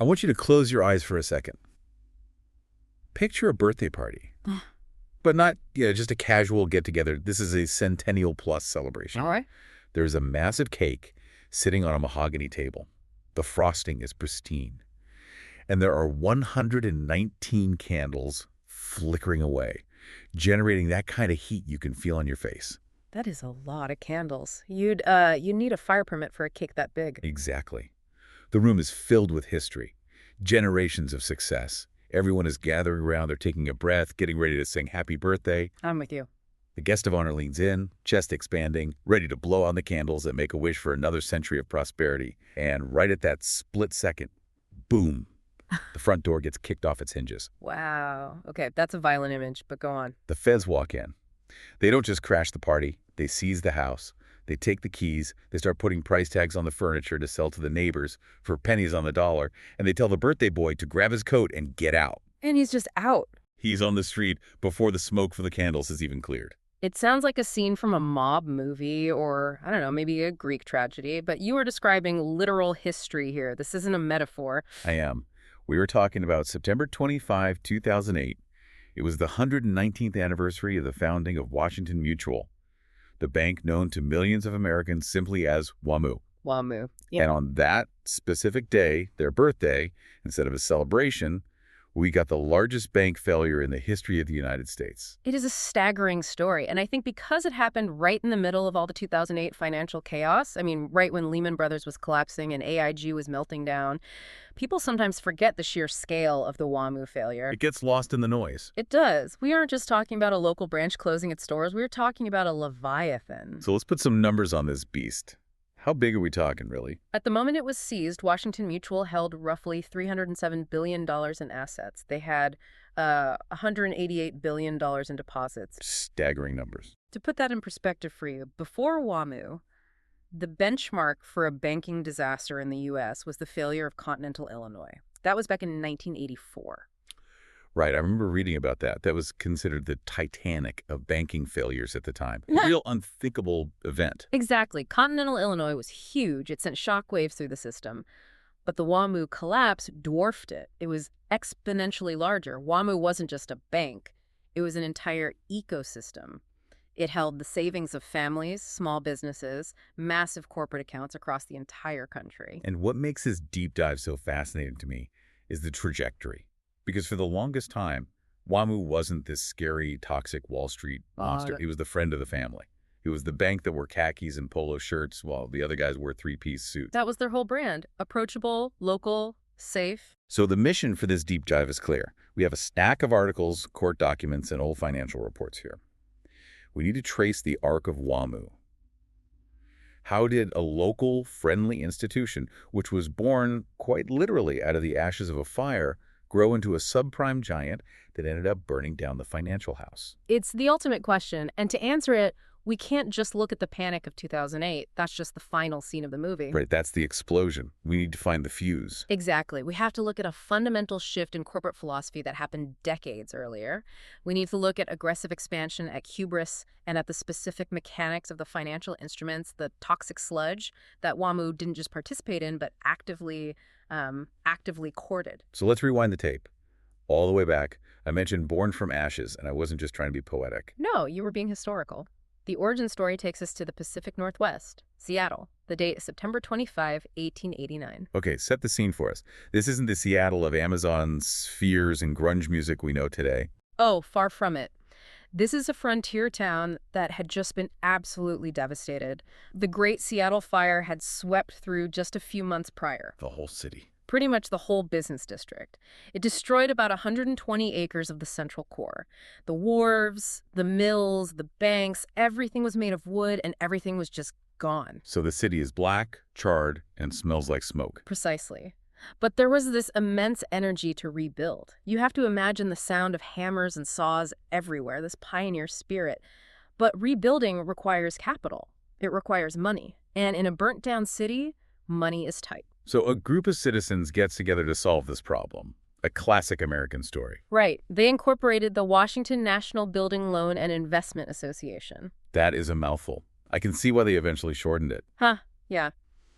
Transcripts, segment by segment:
I want you to close your eyes for a second. Picture a birthday party. But not just a casual get-together. This is a centennial-plus celebration. All right. There's a massive cake sitting on a mahogany table. The frosting is pristine. And there are 119 candles flickering away, generating that kind of heat you can feel on your face. That is a lot of candles. You'd need a fire permit for a cake that big. Exactly. The room is filled with history, generations of success. Everyone is gathering around, they're taking a breath, getting ready to sing happy birthday. I'm with you. The guest of honor leans in, chest expanding, ready to blow on the candles and make a wish for another century of prosperity. And right at that split second, boom, the front door gets kicked off its hinges. Wow. Okay, that's a violent image, but go on. The feds walk in. They don't just crash the party, they seize the house. They take the keys, they start putting price tags on the furniture to sell to the neighbors for pennies on the dollar, and they tell the birthday boy to grab his coat and get out. And he's just out. He's on the street before the smoke from the candles is even cleared. It sounds like a scene from a mob movie or, I don't know, maybe a Greek tragedy, but you are describing literal history here. This isn't a metaphor. I am. We were talking about September 25, 2008. It was the 119th anniversary of the founding of Washington Mutual, the bank known to millions of Americans simply as WaMu. WaMu. Yeah. And on that specific day, their birthday, instead of a celebration, we got the largest bank failure in the history of the United States. It is a staggering story, and I think because it happened right in the middle of all the 2008 financial chaos, right when Lehman Brothers was collapsing and AIG was melting down, people sometimes forget the sheer scale of the WaMu failure. It gets lost in the noise. It does. We aren't just talking about a local branch closing its doors, we're talking about a leviathan. So let's put some numbers on this beast. How big are we talking, really? At the moment it was seized, Washington Mutual held roughly $307 billion in assets. They had $188 billion in deposits. Staggering numbers. To put that in perspective for you, before WaMu, the benchmark for a banking disaster in the U.S. was the failure of Continental Illinois. That was back in 1984. Right, I remember reading about that. That was considered the Titanic of banking failures at the time. A real unthinkable event. Exactly. Continental Illinois was huge. It sent shockwaves through the system. But the WaMu collapse dwarfed it. It was exponentially larger. WaMu wasn't just a bank. It was an entire ecosystem. It held the savings of families, small businesses, massive corporate accounts across the entire country. And what makes this deep dive so fascinating to me is the trajectory. Because for the longest time, WaMu wasn't this scary, toxic Wall Street monster. He was the friend of the family. It was the bank that wore khakis and polo shirts while the other guys wore three-piece suits. That was their whole brand. Approachable, local, safe. So the mission for this deep dive is clear. We have a stack of articles, court documents, and old financial reports here. We need to trace the arc of WaMu. How did a local, friendly institution, which was born quite literally out of the ashes of a fire, grow into a subprime giant that ended up burning down the financial house? It's the ultimate question, and to answer it, we can't just look at the panic of 2008. That's just the final scene of the movie. Right, that's the explosion. We need to find the fuse. Exactly. We have to look at a fundamental shift in corporate philosophy that happened decades earlier. We need to look at aggressive expansion, at hubris, and at the specific mechanics of the financial instruments, the toxic sludge that WaMu didn't just participate in, but actively courted. So let's rewind the tape. All the way back, I mentioned born from ashes, and I wasn't just trying to be poetic. No, you were being historical. The origin story takes us to the Pacific Northwest, Seattle. The date is September 25, 1889. Okay, set the scene for us. This isn't the Seattle of Amazon spheres and grunge music we know today. Oh, far from it. This is a frontier town that had just been absolutely devastated. The Great Seattle Fire had swept through just a few months prior. The whole city. Pretty much the whole business district. It destroyed about 120 acres of the central core. The wharves, the mills, the banks, everything was made of wood and everything was just gone. So the city is black, charred, and smells like smoke. Precisely. But there was this immense energy to rebuild. You have to imagine the sound of hammers and saws everywhere, this pioneer spirit. But rebuilding requires capital. It requires money. And in a burnt-down city, money is tight. So a group of citizens gets together to solve this problem. A classic American story. Right. They incorporated the Washington National Building Loan and Investment Association. That is a mouthful. I can see why they eventually shortened it. Yeah.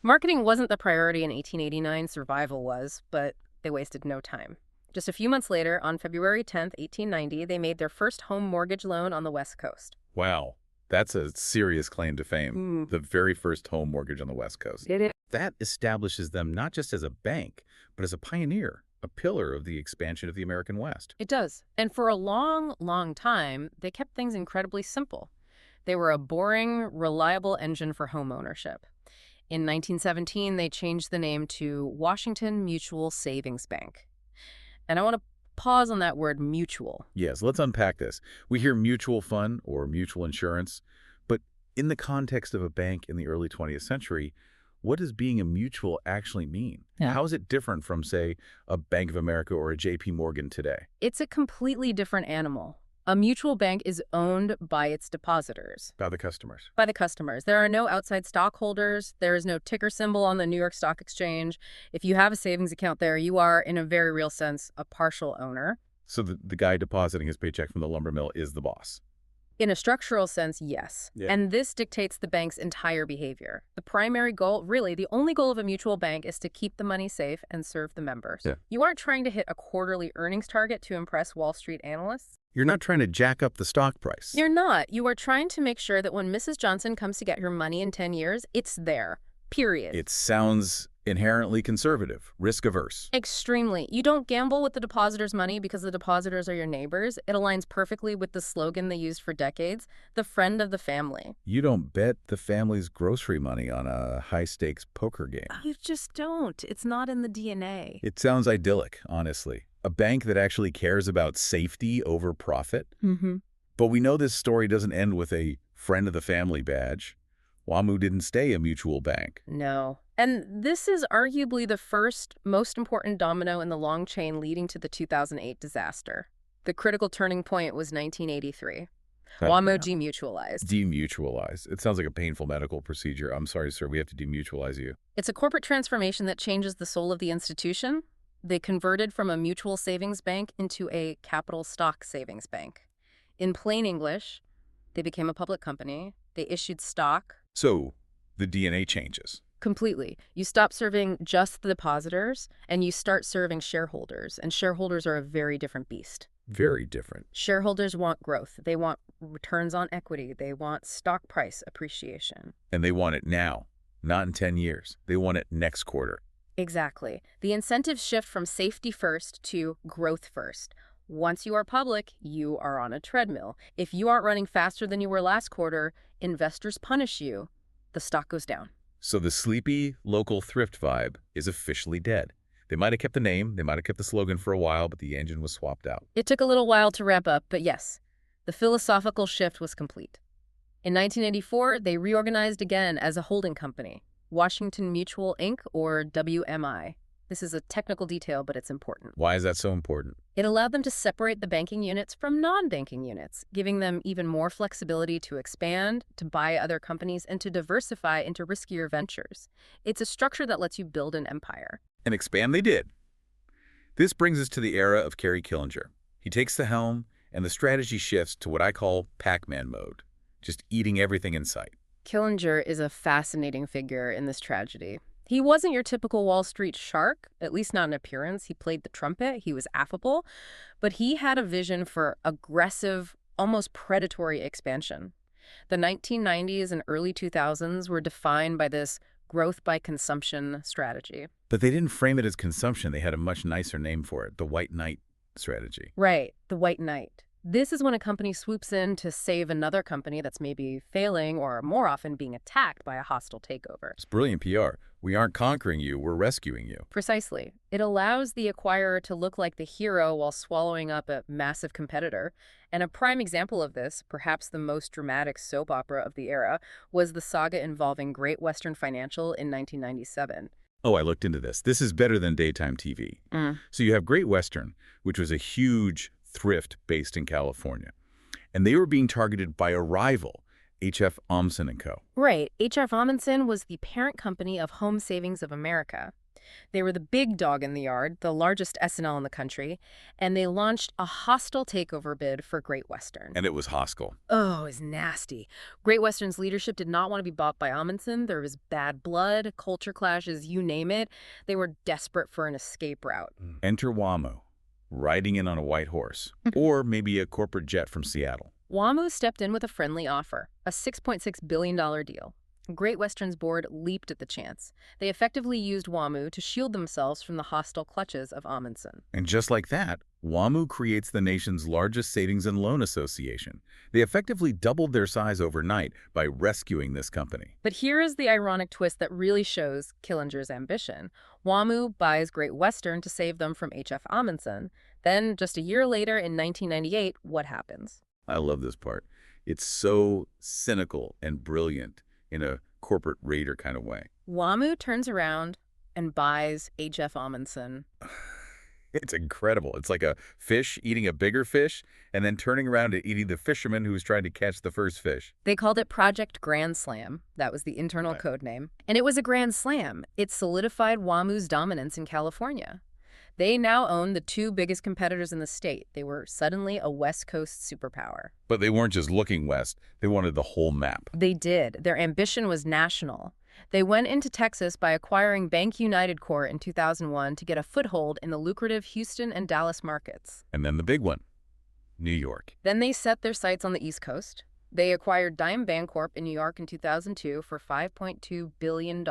Marketing wasn't the priority in 1889, survival was, but They wasted no time. Just a few months later, on February 10th, 1890, they made their first home mortgage loan on the West Coast. Wow, that's a serious claim to fame. Mm. The very first home mortgage on the West Coast. It is. That establishes them not just as a bank, but as a pioneer, a pillar of the expansion of the American West. It does. And for a long, long time, they kept things incredibly simple. They were a boring, reliable engine for home ownership. In 1917, they changed the name to Washington Mutual Savings Bank. And I want to pause on that word mutual. Yes, let's unpack this. We hear mutual fund or mutual insurance, but in the context of a bank in the early 20th century, what does being a mutual actually mean? Yeah. How is it different from, say, a Bank of America or a JPMorgan today? It's a completely different animal. A mutual bank is owned by its depositors. By the customers. By the customers. There are no outside stockholders. There is no ticker symbol on the New York Stock Exchange. If you have a savings account there, you are, in a very real sense, a partial owner. So the guy depositing his paycheck from the lumber mill is the boss. In a structural sense, yes. Yeah. And this dictates the bank's entire behavior. The primary goal, really, the only goal of a mutual bank is to keep the money safe and serve the members. Yeah. You aren't trying to hit a quarterly earnings target to impress Wall Street analysts. You're not trying to jack up the stock price. You're not. You are trying to make sure that when Mrs. Johnson comes to get her money in 10 years, it's there. Period. It sounds inherently conservative, risk-averse. Extremely. You don't gamble with the depositors' money because the depositors are your neighbors. It aligns perfectly with the slogan they used for decades, the friend of the family. You don't bet the family's grocery money on a high-stakes poker game. You just don't. It's not in the DNA. It sounds idyllic, honestly. A bank that actually cares about safety over profit. Mm-hmm. But we know this story doesn't end with a friend of the family badge. WaMu didn't stay a mutual bank. No. And this is arguably the first, most important domino in the long chain leading to the 2008 disaster. The critical turning point was 1983. WaMu demutualized. Demutualized. It sounds like a painful medical procedure. I'm sorry, sir. We have to demutualize you. It's a corporate transformation that changes the soul of the institution. They converted from a mutual savings bank into a capital stock savings bank. In plain English, they became a public company. They issued stock. So the DNA changes. Completely. You stop serving just the depositors, and you start serving shareholders. And shareholders are a very different beast. Very different. Shareholders want growth. They want returns on equity. They want stock price appreciation. And they want it now, not in 10 years. They want it next quarter. Exactly. The incentives shift from safety first to growth first. Once you are public, you are on a treadmill. If you aren't running faster than you were last quarter, investors punish you. The stock goes down. So the sleepy local thrift vibe is officially dead. They might have kept the name, they might have kept the slogan for a while, but the engine was swapped out. It took a little while to wrap up, but yes, the philosophical shift was complete. In 1984, they reorganized again as a holding company, Washington Mutual Inc., or WMI. This is a technical detail, but it's important. Why is that so important? It allowed them to separate the banking units from non-banking units, giving them even more flexibility to expand, to buy other companies, and to diversify into riskier ventures. It's a structure that lets you build an empire. And expand they did. This brings us to the era of Kerry Killinger. He takes the helm, and the strategy shifts to what I call Pac-Man mode, just eating everything in sight. Killinger is a fascinating figure in this tragedy. He wasn't your typical Wall Street shark, at least not in appearance. He played the trumpet, he was affable, but he had a vision for aggressive, almost predatory expansion. The 1990s and early 2000s were defined by this growth by consumption strategy. But they didn't frame it as consumption. They had a much nicer name for it, the White Knight strategy. Right, the White Knight. This is when a company swoops in to save another company that's maybe failing or more often being attacked by a hostile takeover. It's brilliant PR. We aren't conquering you, we're rescuing you. Precisely. It allows the acquirer to look like the hero while swallowing up a massive competitor. And a prime example of this, perhaps the most dramatic soap opera of the era, was the saga involving Great Western Financial in 1997. Oh, I looked into this. This is better than daytime TV. So you have Great Western, which was a huge thrift based in California. And they were being targeted by a rival, H.F. Amundsen & Co. Right. H.F. Amundsen was the parent company of Home Savings of America. They were the big dog in the yard, the largest S&L in the country, and they launched a hostile takeover bid for Great Western. And it was hostile. Oh, it was nasty. Great Western's leadership did not want to be bought by Amundsen. There was bad blood, culture clashes, you name it. They were desperate for an escape route. Enter WaMu, riding in on a white horse, or maybe a corporate jet from Seattle. WaMu stepped in with a friendly offer, a $6.6 billion deal. Great Western's board leaped at the chance. They effectively used WaMu to shield themselves from the hostile clutches of Amundsen. And just like that, WaMu creates the nation's largest savings and loan association. They effectively doubled their size overnight by rescuing this company. But here is the ironic twist that really shows Killinger's ambition. WaMu buys Great Western to save them from H.F. Amundsen. Then, just a year later, in 1998, what happens? I love this part. It's so cynical and brilliant in a corporate raider kind of way. WaMu turns around and buys H.F. Amundsen. It's incredible. It's like a fish eating a bigger fish and then turning around and eating the fisherman who was trying to catch the first fish. They called it Project Grand Slam. That was the internal code name. And it was a grand slam. It solidified WaMu's dominance in California. They now own the two biggest competitors in the state. They were suddenly a West Coast superpower. But they weren't just looking west. They wanted the whole map. They did. Their ambition was national. They went into Texas by acquiring Bank United Corp in 2001 to get a foothold in the lucrative Houston and Dallas markets. And then the big one, New York. Then they set their sights on the East Coast. They acquired Bancorp in New York in 2002 for $5.2 billion.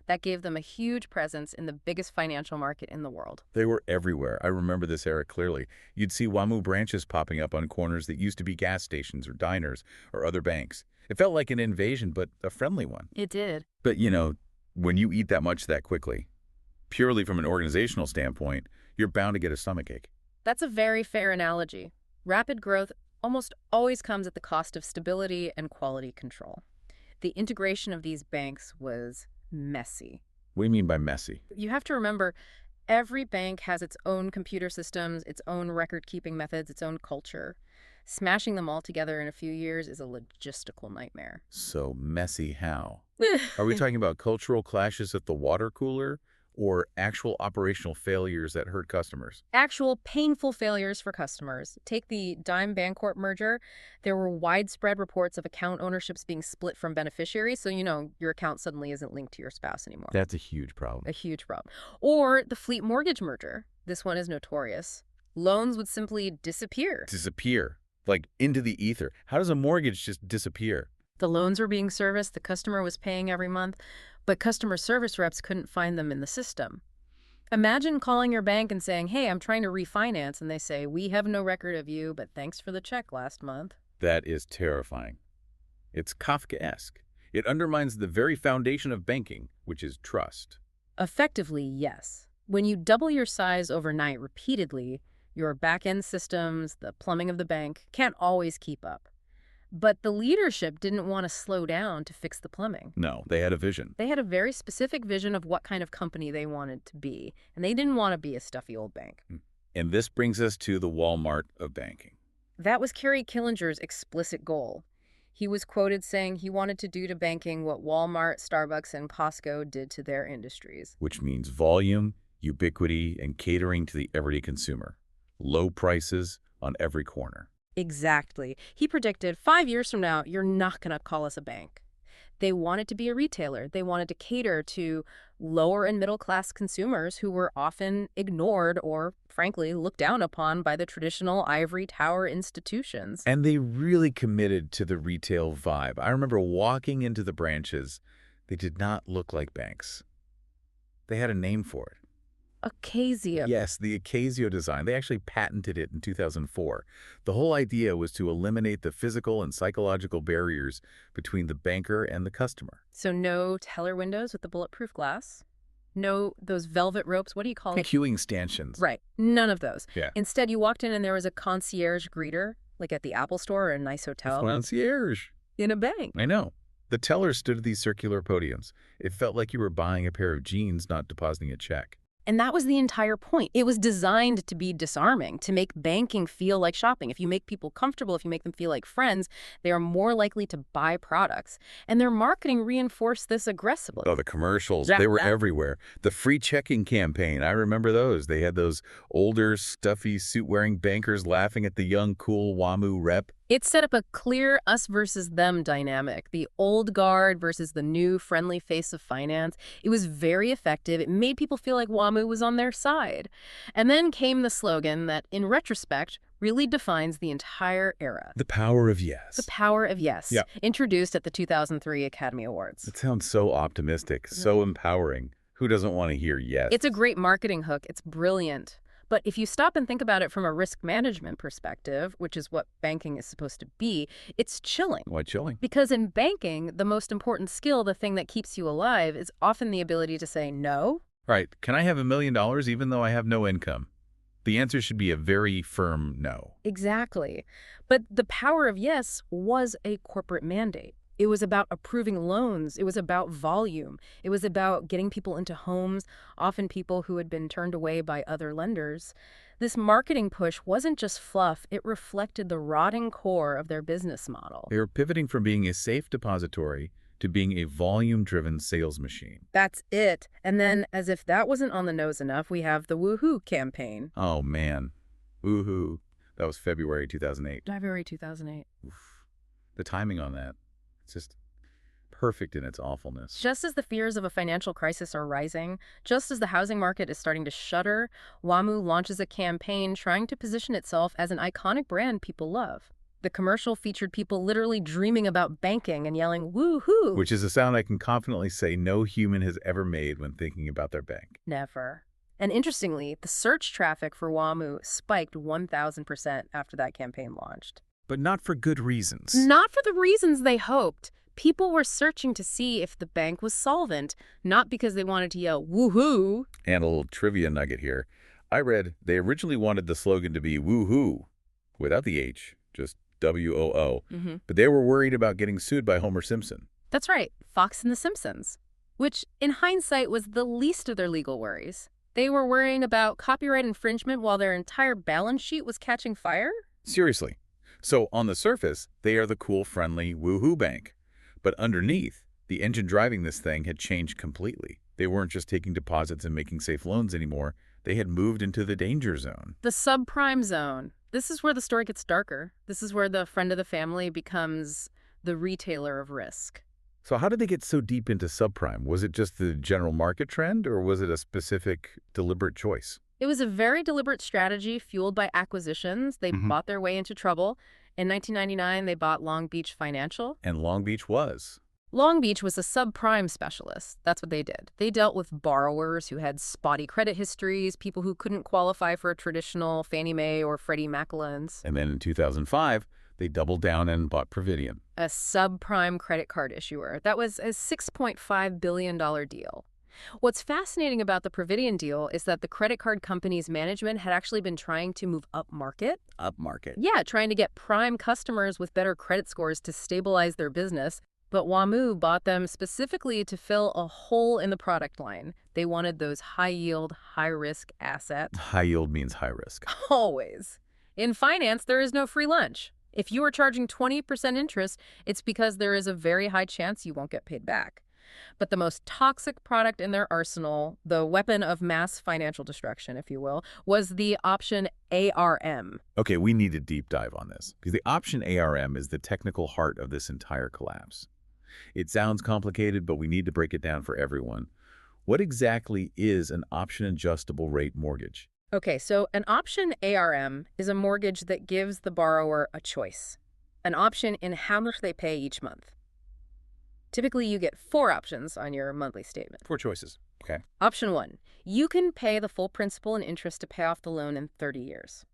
That gave them a huge presence in the biggest financial market in the world. They were everywhere. I remember this era clearly. You'd see WaMu branches popping up on corners that used to be gas stations or diners or other banks. It felt like an invasion, but a friendly one. It did. But, when you eat that much that quickly, purely from an organizational standpoint, you're bound to get a stomachache. That's a very fair analogy. Rapid growth almost always comes at the cost of stability and quality control. The integration of these banks was messy. What do you mean by messy? You have to remember, every bank has its own computer systems, its own record-keeping methods, its own culture. Smashing them all together in a few years is a logistical nightmare. So messy how? Are we talking about cultural clashes at the water cooler or actual operational failures that hurt customers? Actual painful failures for customers. Take the Bancorp merger. There were widespread reports of account ownerships being split from beneficiaries, so your account suddenly isn't linked to your spouse anymore. That's a huge problem. A huge problem. Or the fleet mortgage merger. This one is notorious. Loans would simply disappear. Disappear? Like into the ether. How does a mortgage just disappear? The loans were being serviced, the customer was paying every month, but customer service reps couldn't find them in the system. Imagine calling your bank and saying, hey, I'm trying to refinance, and they say, we have no record of you, but thanks for the check last month. That is terrifying. It's Kafkaesque. It undermines the very foundation of banking, which is trust. Effectively, yes. When you double your size overnight repeatedly, your back-end systems, the plumbing of the bank, can't always keep up. But the leadership didn't want to slow down to fix the plumbing. No, they had a vision. They had a very specific vision of what kind of company they wanted to be, and they didn't want to be a stuffy old bank. And this brings us to the Wal-Mart of banking. That was Kerry Killinger's explicit goal. He was quoted saying he wanted to do to banking what Wal-Mart, Starbucks, and Costco did to their industries. Which means volume, ubiquity, and catering to the everyday consumer. Low prices on every corner. Exactly. He predicted 5 years from now, you're not going to call us a bank. They wanted to be a retailer. They wanted to cater to lower and middle class consumers who were often ignored or, frankly, looked down upon by the traditional ivory tower institutions. And they really committed to the retail vibe. I remember walking into the branches. They did not look like banks. They had a name for it. Occasio. Yes, the Occasio design. They actually patented it in 2004. The whole idea was to eliminate the physical and psychological barriers between the banker and the customer. So no teller windows with the bulletproof glass? No, those velvet ropes, what do you call it? Queuing stanchions. Right, none of those. Yeah. Instead, you walked in and there was a concierge greeter, like at the Apple Store or a nice hotel. Concierge. In a bank. I know. The tellers stood at these circular podiums. It felt like you were buying a pair of jeans, not depositing a check. And that was the entire point. It was designed to be disarming, to make banking feel like shopping. If you make people comfortable, if you make them feel like friends, they are more likely to buy products. And their marketing reinforced this aggressively. Oh, the commercials, Yeah. they were everywhere. The free checking campaign, I remember those. They had those older, stuffy, suit-wearing bankers laughing at the young, cool WaMu rep. It set up a clear us versus them dynamic, the old guard versus the new friendly face of finance. It was very effective. It made people feel like WaMu was on their side. And then came the slogan that, in retrospect, really defines the entire era. The power of yes. The power of yes, Yeah. introduced at the 2003 Academy Awards. It sounds so optimistic, so empowering. Who doesn't want to hear yes? It's a great marketing hook. It's brilliant. But if you stop and think about it from a risk management perspective, which is what banking is supposed to be, it's chilling. Why chilling? Because in banking, the most important skill, the thing that keeps you alive, is often the ability to say no. Right. Can I have $1 million even though I have no income? The answer should be a very firm no. Exactly. But the power of yes was a corporate mandate. It was about approving loans. It was about volume. It was about getting people into homes, often people who had been turned away by other lenders. This marketing push wasn't just fluff. It reflected the rotting core of their business model. They were pivoting from being a safe depository to being a volume-driven sales machine. That's it. And then, as if that wasn't on the nose enough, we have the Woohoo campaign. Oh, man. Woohoo. That was February 2008. February 2008. Oof. The timing on that. It's just perfect in its awfulness. Just as the fears of a financial crisis are rising, just as the housing market is starting to shudder, WaMu launches a campaign trying to position itself as an iconic brand people love. The commercial featured people literally dreaming about banking and yelling, woo-hoo! Which is a sound I can confidently say no human has ever made when thinking about their bank. Never. And interestingly, the search traffic for WaMu spiked 1,000% after that campaign launched. But not for good reasons. Not for the reasons they hoped. People were searching to see if the bank was solvent, not because they wanted to yell, woohoo. And a little trivia nugget here. I read they originally wanted the slogan to be woohoo, without the H, just W-O-O. But they were worried about getting sued by Homer Simpson. That's right, Fox and the Simpsons, which in hindsight was the least of their legal worries. They were worrying about copyright infringement while their entire balance sheet was catching fire? Seriously. So on the surface, they are the cool, friendly woohoo bank. But underneath, the engine driving this thing had changed completely. They weren't just taking deposits and making safe loans anymore. They had moved into the danger zone. The subprime zone. This is where the story gets darker. This is where the friend of the family becomes the retailer of risk. So how did they get so deep into subprime? Was it just the general market trend, or was it a specific, deliberate choice? It was a very deliberate strategy fueled by acquisitions. They bought their way into trouble. In 1999, they bought Long Beach Financial. And Long Beach was. Long Beach was a subprime specialist. That's what they did. They dealt with borrowers who had spotty credit histories, people who couldn't qualify for a traditional Fannie Mae or Freddie Mac loans. And then in 2005, they doubled down and bought Providian. A subprime credit card issuer. That was a $6.5 billion deal. What's fascinating about the Providian deal is that the credit card company's management had actually been trying to move upmarket. Upmarket. Yeah, trying to get prime customers with better credit scores to stabilize their business. But WaMu bought them specifically to fill a hole in the product line. They wanted those high-yield, high-risk assets. High yield means high risk. Always. In finance, there is no free lunch. If you are charging 20% interest, it's because there is a very high chance you won't get paid back. But the most toxic product in their arsenal, the weapon of mass financial destruction, if you will, was the option ARM. Okay, we need a deep dive on this, because the option ARM is the technical heart of this entire collapse. It sounds complicated, but we need to break it down for everyone. What exactly is an option adjustable rate mortgage? Okay, so an option ARM is a mortgage that gives the borrower a choice, an option in how much they pay each month. Typically, you get 4 options on your monthly statement. 4 choices. Okay. Option 1, you can pay the full principal and interest to pay off the loan in 30 years.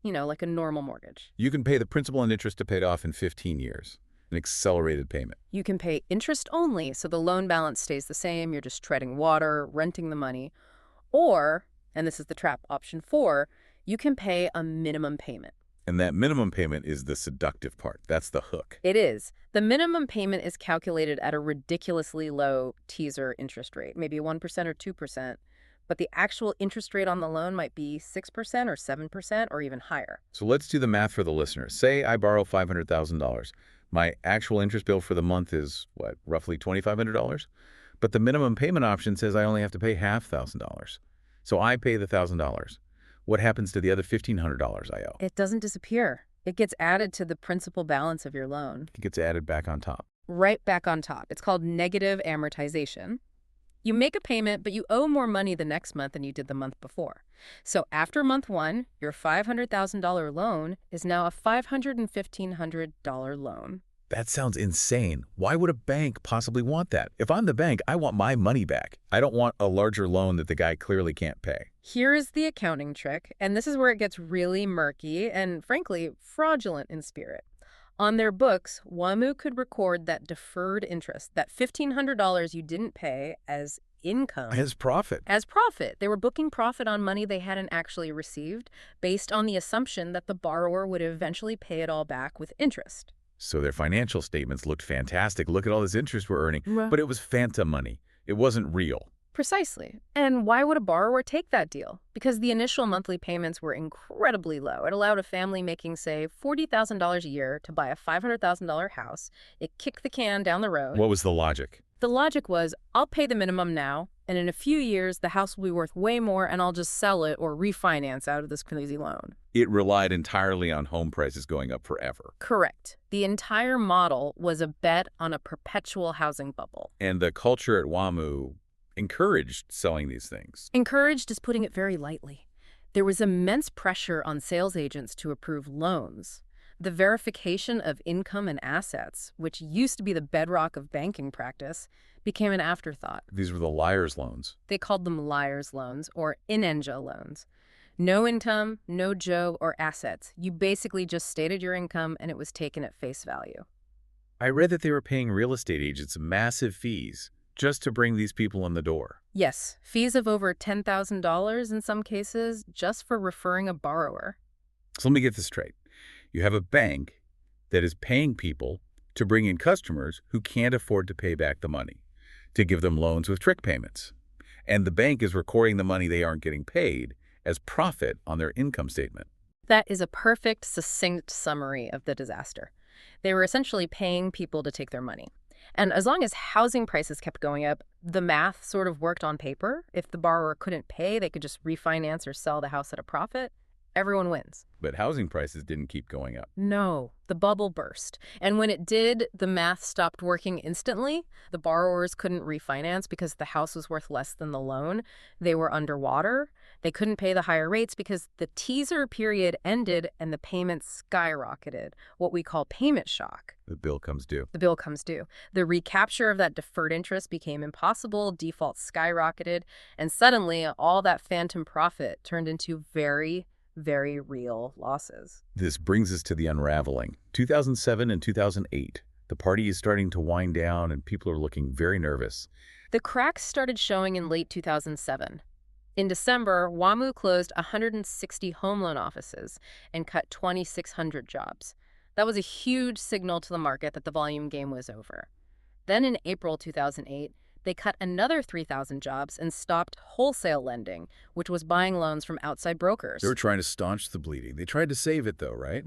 You know, like a normal mortgage. You can pay the principal and interest to pay it off in 15 years. An accelerated payment. You can pay interest only, so the loan balance stays the same. You're just treading water, renting the money. Or, and this is the trap, option 4, you can pay a minimum payment. And that minimum payment is the seductive part. That's the hook. It is. The minimum payment is calculated at a ridiculously low teaser interest rate, maybe 1% or 2%. but the actual interest rate on the loan might be 6% or 7% or even higher. So let's do the math for the listener. Say I borrow $500,000. My actual interest bill for the month is, what, roughly $2,500? But the minimum payment option says I only have to pay half $1,000. So I pay the $1,000. What happens to the other $1,500 I owe? It doesn't disappear. It gets added to the principal balance of your loan. It gets added back on top. Right back on top. It's called negative amortization. You make a payment, but you owe more money the next month than you did the month before. So after month one, your $500,000 loan is now a $515 loan. That sounds insane. Why would a bank possibly want that? If I'm the bank, I want my money back. I don't want a larger loan that the guy clearly can't pay. Here is the accounting trick, and this is where it gets really murky and, frankly, fraudulent in spirit. On their books, WaMu could record that deferred interest, that $1,500 you didn't pay, as income. As profit. As profit. They were booking profit on money they hadn't actually received, based on the assumption that the borrower would eventually pay it all back with interest. So their financial statements looked fantastic. Look at all this interest we're earning. Right. But it was phantom money. It wasn't real. Precisely. And why would a borrower take that deal? Because the initial monthly payments were incredibly low. It allowed a family making, say, $40,000 a year to buy a $500,000 house. It kicked the can down the road. What was the logic? The logic was, I'll pay the minimum now, and in a few years, the house will be worth way more, and I'll just sell it or refinance out of this crazy loan. It relied entirely on home prices going up forever. Correct. The entire model was a bet on a perpetual housing bubble. And the culture at WaMu encouraged selling these things. Encouraged is putting it very lightly. There was immense pressure on sales agents to approve loans. The verification of income and assets, which used to be the bedrock of banking practice, became an afterthought. These were the liar's loans. They called them liar's loans or inenja loans. No income, no job or assets. You basically just stated your income and it was taken at face value. I read that they were paying real estate agents massive fees just to bring these people in the door. Yes, fees of over $10,000 in some cases just for referring a borrower. So let me get this straight. You have a bank that is paying people to bring in customers who can't afford to pay back the money, to give them loans with trick payments. And the bank is recording the money they aren't getting paid as profit on their income statement. That is a perfect, succinct summary of the disaster. They were essentially paying people to take their money. And as long as housing prices kept going up, the math sort of worked on paper. If the borrower couldn't pay, they could just refinance or sell the house at a profit. Everyone wins. But housing prices didn't keep going up. No, the bubble burst. And when it did, the math stopped working instantly. The borrowers couldn't refinance because the house was worth less than the loan. They were underwater. They couldn't pay the higher rates because the teaser period ended and the payments skyrocketed, what we call payment shock. The bill comes due. The bill comes due. The recapture of that deferred interest became impossible, defaults skyrocketed, and suddenly all that phantom profit turned into very real losses. This brings us to the unraveling. 2007 and 2008. The party is starting to wind down and people are looking very nervous. The cracks started showing in late 2007. In December, WaMu closed 160 home loan offices and cut 2,600 jobs. That was a huge signal to the market that the volume game was over. Then in April 2008, they cut another 3,000 jobs and stopped wholesale lending, which was buying loans from outside brokers. They were trying to staunch the bleeding. They tried to save it, though, right?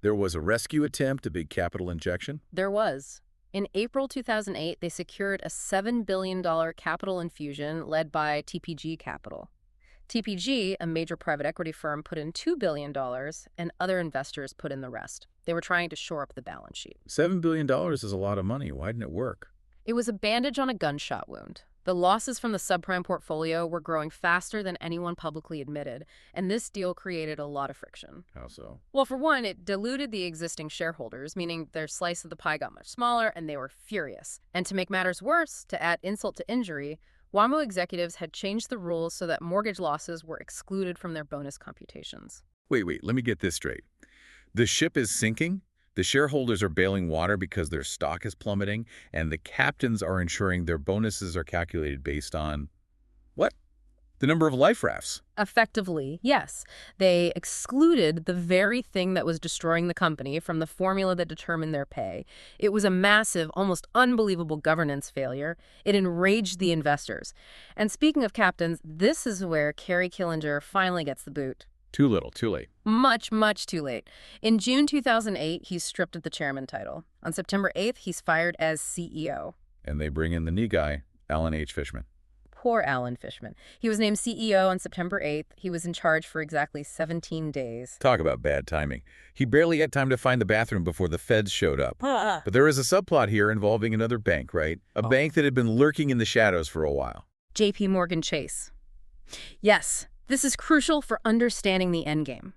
There was a rescue attempt, a big capital injection. There was. In April 2008, they secured a $7 billion capital infusion led by TPG Capital. TPG, a major private equity firm, put in $2 billion, and other investors put in the rest. They were trying to shore up the balance sheet. $7 billion is a lot of money. Why didn't it work? It was a bandage on a gunshot wound. The losses from the subprime portfolio were growing faster than anyone publicly admitted, and this deal created a lot of friction. How so? Well, for one, it diluted the existing shareholders, meaning their slice of the pie got much smaller, and they were furious. And to make matters worse, to add insult to injury, WaMu executives had changed the rules so that mortgage losses were excluded from their bonus computations. Wait, let me get this straight. The ship is sinking? The shareholders are bailing water because their stock is plummeting, and the captains are ensuring their bonuses are calculated based on what? The number of life rafts. Effectively, yes. They excluded the very thing that was destroying the company from the formula that determined their pay. It was a massive, almost unbelievable governance failure. It enraged the investors. And speaking of captains, this is where Kerry Killinger finally gets the boot. Too little, too late. Much, much too late. In June 2008, he's stripped of the chairman title. On September 8th, he's fired as CEO. And they bring in the knee guy, Alan H. Fishman. Poor Alan Fishman. He was named CEO on September 8th. He was in charge for exactly 17 days. Talk about bad timing. He barely had time to find the bathroom before the feds showed up. But there is a subplot here involving another bank, right? A bank that had been lurking in the shadows for a while. JPMorgan Chase. Yes, this is crucial for understanding the endgame.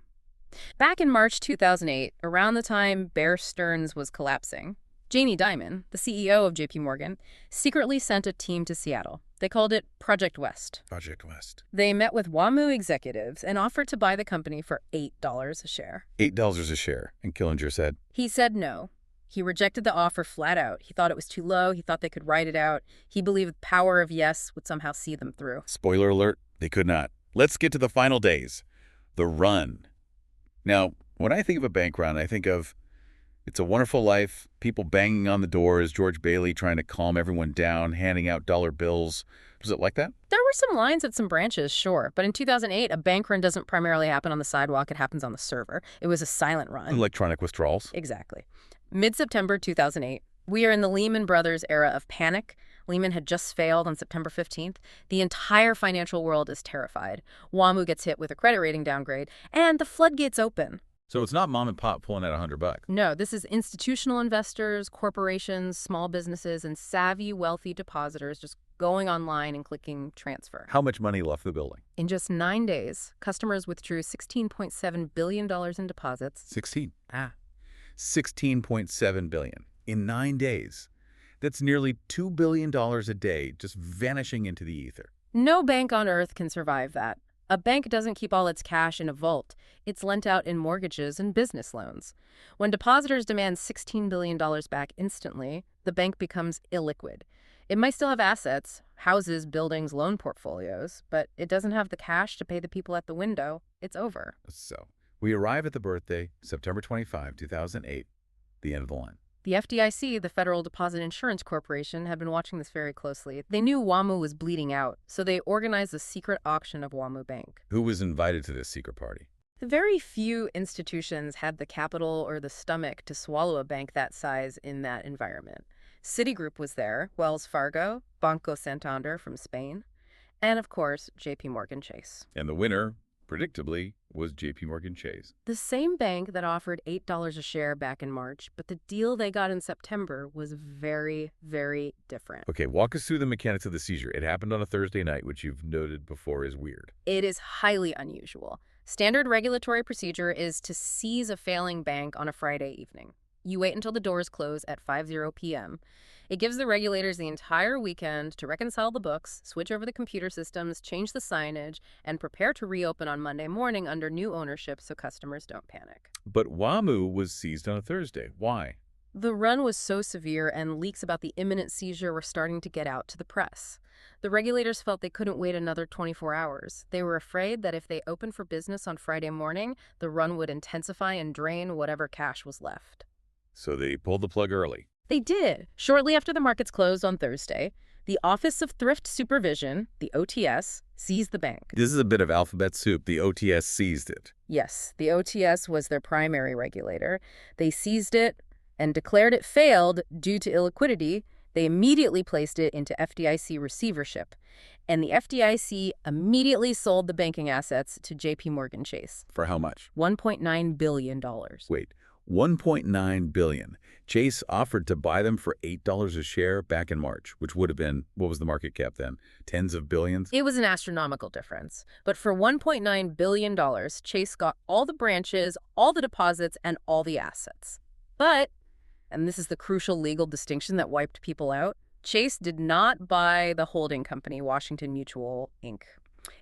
Back in March 2008, around the time Bear Stearns was collapsing, Jamie Dimon, the CEO of JPMorgan, secretly sent a team to Seattle. They called it Project West. Project West. They met with WaMu executives and offered to buy the company for $8 a share. $8 a share. And Killinger said? He said no. He rejected the offer flat out. He thought it was too low. He thought they could ride it out. He believed the power of yes would somehow see them through. Spoiler alert, they could not. Let's get to the final days. The run. Now, when I think of a bank run, I think of It's a Wonderful Life, people banging on the doors, George Bailey trying to calm everyone down, handing out dollar bills. Was it like that? There were some lines at some branches, sure. But in 2008, a bank run doesn't primarily happen on the sidewalk. It happens on the server. It was a silent run. Electronic withdrawals? Exactly. Mid-September 2008, we are in the Lehman Brothers era of panic. Lehman had just failed on September 15th. The entire financial world is terrified. WaMu gets hit with a credit rating downgrade, and the floodgates open. So it's not mom and pop pulling out $100. No, this is institutional investors, corporations, small businesses, and savvy, wealthy depositors just going online and clicking transfer. How much money left the building? In just 9 days, customers withdrew $16.7 billion in deposits. 16. $16.7 billion. In 9 days. That's nearly $2 billion a day just vanishing into the ether. No bank on earth can survive that. A bank doesn't keep all its cash in a vault. It's lent out in mortgages and business loans. When depositors demand $16 billion back instantly, the bank becomes illiquid. It might still have assets, houses, buildings, loan portfolios, but it doesn't have the cash to pay the people at the window. It's over. So, we arrive at the birthday, September 25, 2008, the end of the line. The FDIC, the Federal Deposit Insurance Corporation, had been watching this very closely. They knew WaMu was bleeding out, so they organized a secret auction of WaMu Bank. Who was invited to this secret party? Very few institutions had the capital or the stomach to swallow a bank that size in that environment. Citigroup was there, Wells Fargo, Banco Santander from Spain, and of course, JPMorgan Chase. And the winner, predictably, was JPMorgan Chase. The same bank that offered $8 a share back in March, but the deal they got in September was very, very different. Okay, walk us through the mechanics of the seizure. It happened on a Thursday night, which you've noted before is weird. It is highly unusual. Standard regulatory procedure is to seize a failing bank on a Friday evening. You wait until the doors close at 5:00 p.m. It gives the regulators the entire weekend to reconcile the books, switch over the computer systems, change the signage, and prepare to reopen on Monday morning under new ownership so customers don't panic. But WaMu was seized on a Thursday. Why? The run was so severe and leaks about the imminent seizure were starting to get out to the press. The regulators felt they couldn't wait another 24 hours. They were afraid that if they opened for business on Friday morning, the run would intensify and drain whatever cash was left. So they pulled the plug early. They did. Shortly after the markets closed on Thursday, the Office of Thrift Supervision, the OTS, seized the bank. This is a bit of alphabet soup. The OTS seized it. Yes, the OTS was their primary regulator. They seized it and declared it failed due to illiquidity. They immediately placed it into FDIC receivership. And the FDIC immediately sold the banking assets to JPMorgan Chase. For how much? $1.9 billion. Wait, $1.9 billion. Chase offered to buy them for $8 a share back in March, which would have been, what was the market cap then? Tens of billions? It was an astronomical difference. But for $1.9 billion, Chase got all the branches, all the deposits, and all the assets. But, and this is the crucial legal distinction that wiped people out, Chase did not buy the holding company, Washington Mutual, Inc.,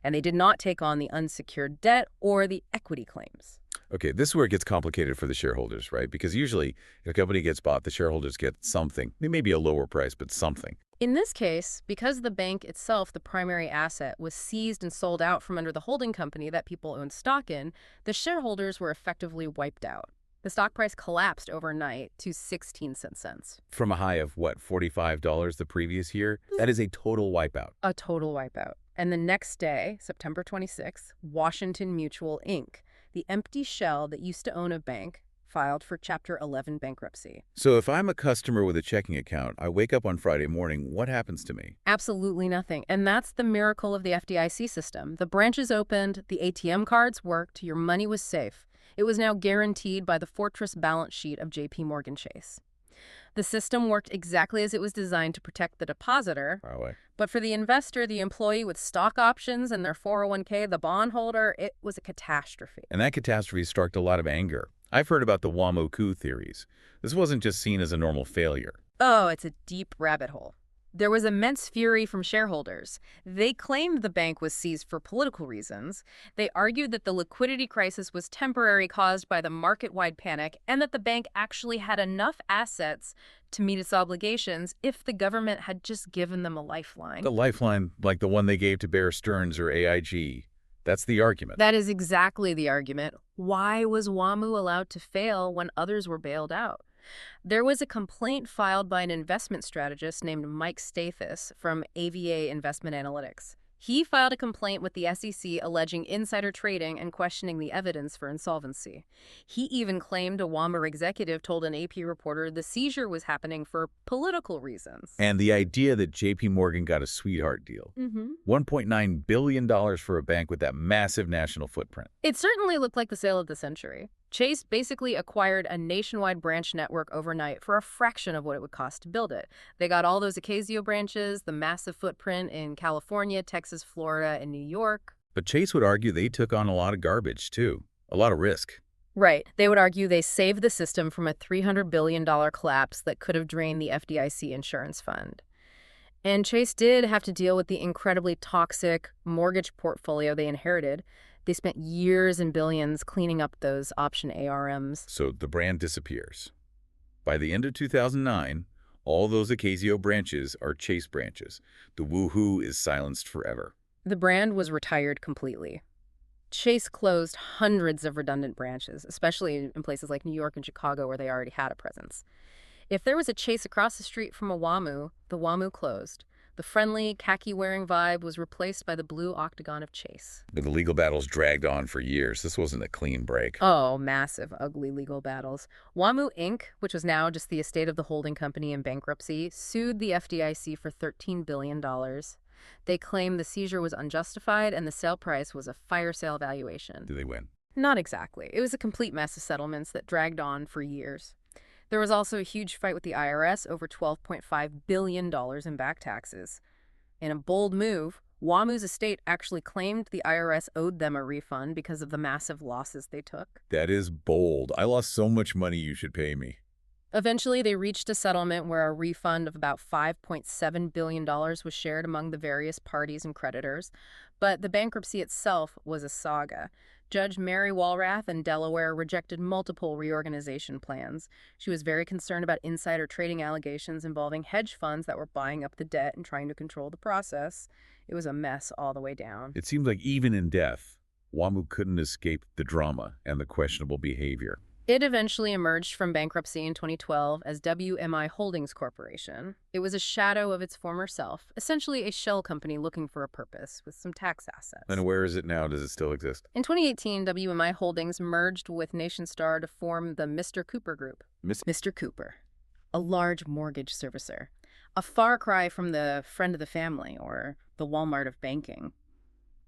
and they did not take on the unsecured debt or the equity claims. Okay, this is where it gets complicated for the shareholders, right? Because usually, if a company gets bought, the shareholders get something. It may be a lower price, but something. In this case, because the bank itself, the primary asset, was seized and sold out from under the holding company that people owned stock in, the shareholders were effectively wiped out. The stock price collapsed overnight to 16 cents. From a high of, what, $45 the previous year? That is a total wipeout. A total wipeout. And the next day, September 26th, Washington Mutual, Inc., the empty shell that used to own a bank, filed for Chapter 11 bankruptcy. So if I'm a customer with a checking account, I wake up on Friday morning, what happens to me? Absolutely nothing. And that's the miracle of the FDIC system. The branches opened, the ATM cards worked, your money was safe. It was now guaranteed by the fortress balance sheet of JPMorgan Chase. The system worked exactly as it was designed to protect the depositor. Far away. But for the investor, the employee with stock options and their 401k, the bondholder, it was a catastrophe. And that catastrophe sparked a lot of anger. I've heard about the WaMu theories. This wasn't just seen as a normal failure. Oh, it's a deep rabbit hole. There was immense fury from shareholders. They claimed the bank was seized for political reasons. They argued that the liquidity crisis was temporary, caused by the market-wide panic, and that the bank actually had enough assets to meet its obligations if the government had just given them a lifeline. The lifeline, like the one they gave to Bear Stearns or AIG. That's the argument. That is exactly the argument. Why was WaMu allowed to fail when others were bailed out? There was a complaint filed by an investment strategist named Mike Stathis from AVA Investment Analytics. He filed a complaint with the SEC alleging insider trading and questioning the evidence for insolvency. He even claimed a WaMu executive told an AP reporter the seizure was happening for political reasons. And the idea that JPMorgan got a sweetheart deal. $1.9 billion for a bank with that massive national footprint. It certainly looked like the sale of the century. Chase basically acquired a nationwide branch network overnight for a fraction of what it would cost to build it. They got all those Occasio branches, the massive footprint in California, Texas, Florida, and New York. But Chase would argue they took on a lot of garbage, too. A lot of risk. Right. They would argue they saved the system from a $300 billion collapse that could have drained the FDIC insurance fund. And Chase did have to deal with the incredibly toxic mortgage portfolio they inherited. They spent years and billions cleaning up those option ARMs. So the brand disappears. By the end of 2009, all those Occasio branches are Chase branches. The Woo is silenced forever. The brand was retired completely. Chase closed hundreds of redundant branches, especially in places like New York and Chicago where they already had a presence. If there was a Chase across the street from a WaMu, the WaMu closed. The friendly, khaki-wearing vibe was replaced by the blue octagon of Chase. But the legal battles dragged on for years. This wasn't a clean break. Oh, massive, ugly legal battles. WaMu Inc., which was now just the estate of the holding company in bankruptcy, sued the FDIC for $13 billion. They claimed the seizure was unjustified and the sale price was a fire sale valuation. Did they win? Not exactly. It was a complete mess of settlements that dragged on for years. There was also a huge fight with the IRS over $12.5 billion in back taxes. In a bold move, WaMu's estate actually claimed the IRS owed them a refund because of the massive losses they took. That is bold. I lost so much money, you should pay me. Eventually, they reached a settlement where a refund of about $5.7 billion was shared among the various parties and creditors. But the bankruptcy itself was a saga. Judge Mary Walrath in Delaware rejected multiple reorganization plans. She was very concerned about insider trading allegations involving hedge funds that were buying up the debt and trying to control the process. It was a mess all the way down. It seems like even in death, WaMu couldn't escape the drama and the questionable behavior. It eventually emerged from bankruptcy in 2012 as WMI Holdings Corporation. It was a shadow of its former self, essentially a shell company looking for a purpose with some tax assets. And where is it now? Does it still exist? In 2018, WMI Holdings merged with NationStar to form the Mr. Cooper Group. Mr. Cooper, a large mortgage servicer. A far cry from the friend of the family or the Wal-Mart of Banking.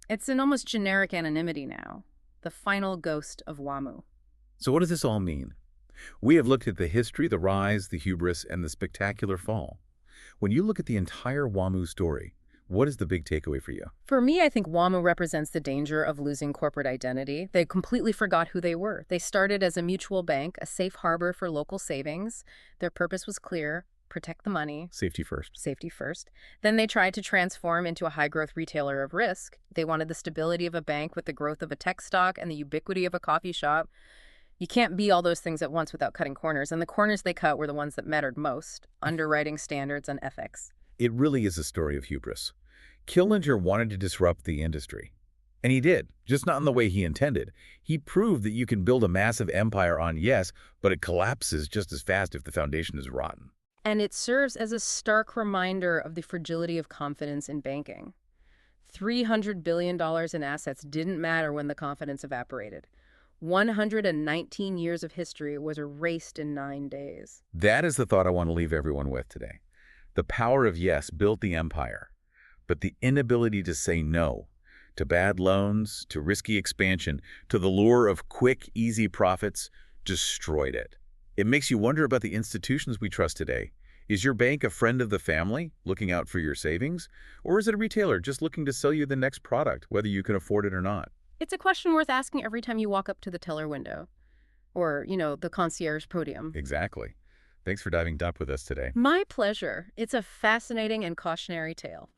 It's an almost generic anonymity now, the final ghost of WaMu. So what does this all mean? We have looked at the history, the rise, the hubris, and the spectacular fall. When you look at the entire WaMu story, what is the big takeaway for you? For me, I think WaMu represents the danger of losing corporate identity. They completely forgot who they were. They started as a mutual bank, a safe harbor for local savings. Their purpose was clear: protect the money, Safety first. safety first. Then they tried to transform into a high-growth retailer of risk. They wanted the stability of a bank with the growth of a tech stock and the ubiquity of a coffee shop. You can't be all those things at once without cutting corners, and the corners they cut were the ones that mattered most: underwriting standards and ethics. It really is a story of hubris. Killinger wanted to disrupt the industry. And he did, just not in the way he intended. He proved that you can build a massive empire on yes, but it collapses just as fast if the foundation is rotten. And it serves as a stark reminder of the fragility of confidence in banking. $300 billion in assets didn't matter when the confidence evaporated. 119 years of history was erased in 9 days. That is the thought I want to leave everyone with today. The power of yes built the empire, but the inability to say no to bad loans, to risky expansion, to the lure of quick, easy profits, destroyed it. It makes you wonder about the institutions we trust today. Is your bank a friend of the family, looking out for your savings? Or is it a retailer just looking to sell you the next product, whether you can afford it or not? It's a question worth asking every time you walk up to the teller window. Or, the concierge podium. Exactly. Thanks for diving deep with us today. My pleasure. It's a fascinating and cautionary tale.